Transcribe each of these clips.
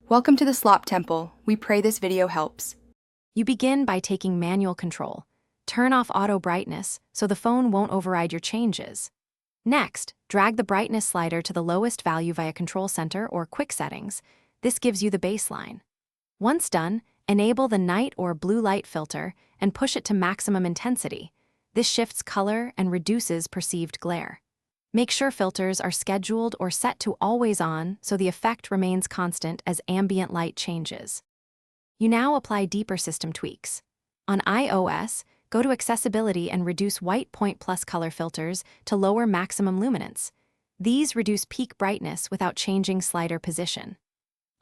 Welcome to the Slop Temple. We pray this video helps. You begin by taking manual control. Turn off auto brightness so the phone won't override your changes. Next, drag the brightness slider to the lowest value via Control Center or Quick Settings. This gives you the baseline. Once done, enable the night or blue light filter and push it to maximum intensity. This shifts color and reduces perceived glare. Make sure filters are scheduled or set to always on so the effect remains constant as ambient light changes. You now apply deeper system tweaks. On iOS, go to Accessibility and reduce White Point Plus color filters to lower maximum luminance. These reduce peak brightness without changing slider position.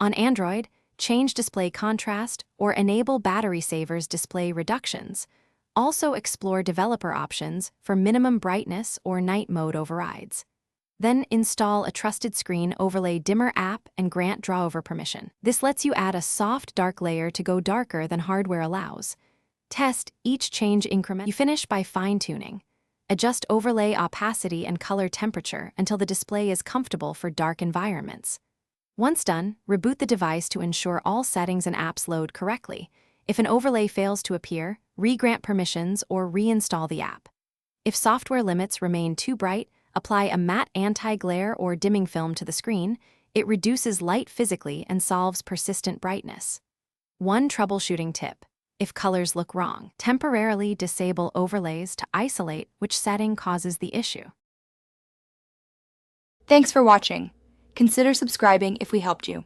On Android, change display contrast or enable battery savers display reductions. Also explore developer options for minimum brightness or night mode overrides. Then install a Trusted Screen Overlay Dimmer app and grant drawover permission. This lets you add a soft dark layer to go darker than hardware allows. Test each change increment. You finish by fine-tuning. Adjust overlay opacity and color temperature until the display is comfortable for dark environments. Once done, reboot the device to ensure all settings and apps load correctly. If an overlay fails to appear, re-grant permissions or reinstall the app. If software limits remain too bright, apply a matte anti-glare or dimming film to the screen. It reduces light physically and solves persistent brightness. One troubleshooting tip: if colors look wrong, temporarily disable overlays to isolate which setting causes the issue. Thanks for watching. Consider subscribing if we helped you.